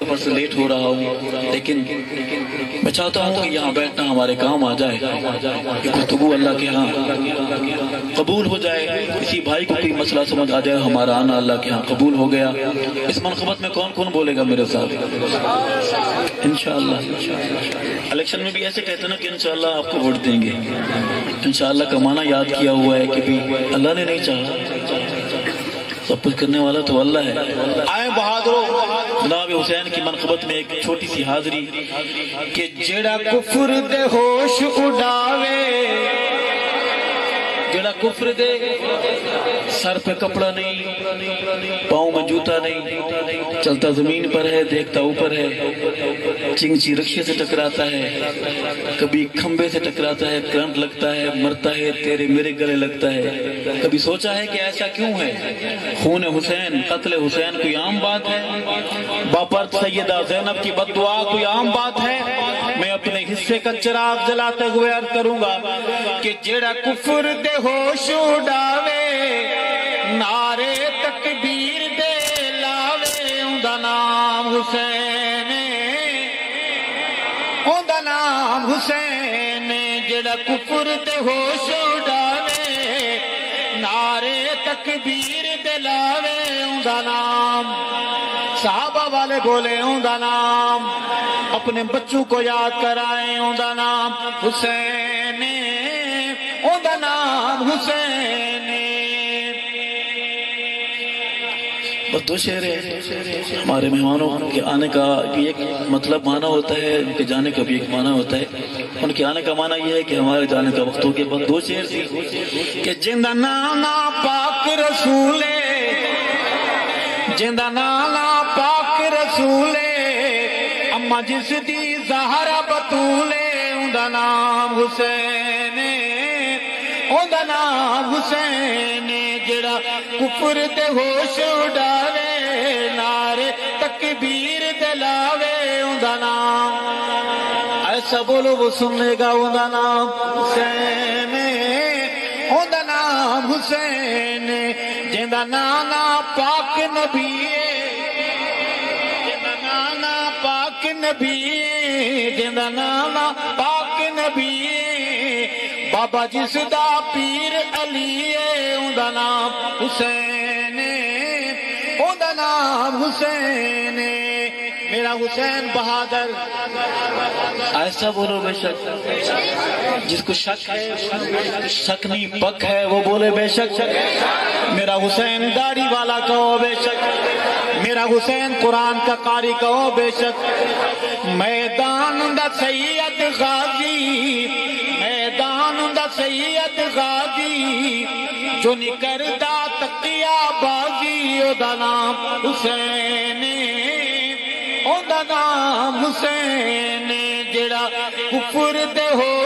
سفر سے لیٹ ہو رہا ہوں، لیکن میں چاہتا ہوں کہ یہاں بیٹھنا ہمارے کام آ جائے، کہ گفتگو اللہ کے ہاں قبول ہو جائے، کسی بھائی کو کوئی مسئلہ سمجھ آ جائے، ہمارا آنا اللہ کے ہاں قبول ہو گیا۔ اس منقبت میں کون کون بولے گا میرے ساتھ؟ انشاءاللہ۔ الیکشن میں بھی ایسے کہتے ہیں نا کہ انشاءاللہ آپ کو ووٹ دیں گے۔ انشاءاللہ کا معنی یاد کیا ہوا ہے کہ بھی اللہ نے نہیں چاہا، سب کچھ کرنے والا تو اللہ ہے۔ آئے بہادروں، جناب حسین کی منقبت میں ایک چھوٹی سی حاضری کہ جیڑا کفر دے ہوش اڑاوے، جیڑا کفر دے سر پہ کپڑا نہیں، پاؤں میں جوتا نہیں، چلتا زمین پر ہے، دیکھتا اوپر ہے، چنگچی رکشے سے ٹکراتا ہے، کبھی کھمبے سے ٹکراتا ہے، کرنٹ لگتا ہے، مرتا ہے، تیرے میرے گلے لگتا ہے۔ کبھی سوچا ہے کہ ایسا کیوں ہے؟ خون حسین، قتل حسین کوئی عام بات ہے؟ باپرت سیدہ زینب کی بد دعا کوئی عام بات ہے؟ میں اپنے حصے کا چراغ جلاتے ہوئے عرض کروں گا کہ جیڑا کفر دے ہوش اڑاوے، نعرے تکبیر دے لاوے، اوندا نام حسین، اوندا نام حسین، جیڑا کفر دے ہوش اڑاوے، نعرے تکبیر دے لاوے، اوندا نام۔ صحابہ والے بولے اوندا نام، اپنے بچوں کو یاد کرائیں اوندا نام حسین، اوندا نام حسین۔ بس دو شعر ہے۔ ہمارے مہمانوں کے آنے کا بھی ایک مطلب معنی ہوتا ہے، ان کے جانے کا بھی ایک معنی ہوتا ہے۔ ان کے آنے کا معنی یہ ہے کہ ہمارے جانے کا وقت ہو گیا۔ بس دو شعر تھی کہ جندہ نانا پاک رسولے، جندہ نانا پاک رسولے، اما جس دی زہرا بطولے، اوندا نام حسین، اوندا نام حسین، جڑا کفر دے ہوش اڑاوے، نعرے تکبیر دے لاوے، اوندا نام۔ ایسا بولو وہ سنے گا، اوندا نام حسین، اوندا نام حسین، جندا نانا پاک نبی، جندا نانا پاک نبی، جندا نانا پاک نبی، بابا جس دا پیر علی، اوندا نام حسین، اوندا نام حسین، میرا حسین بہادر۔ ایسا بولو بے شک، جس کو شک ہے، شک نہیں پک ہے، وہ بولے بے شک۔ میرا حسین داڑھی والا کہو بے شک، میرا حسین قرآن کا قاری کہو بے شک۔ میدان دا سید غازی، میدان دا سید غازی، جو نہیں کردا تقیہ بازی، اوندا نام حسین، اوندا نام حسین، جڑا کفر دے ہو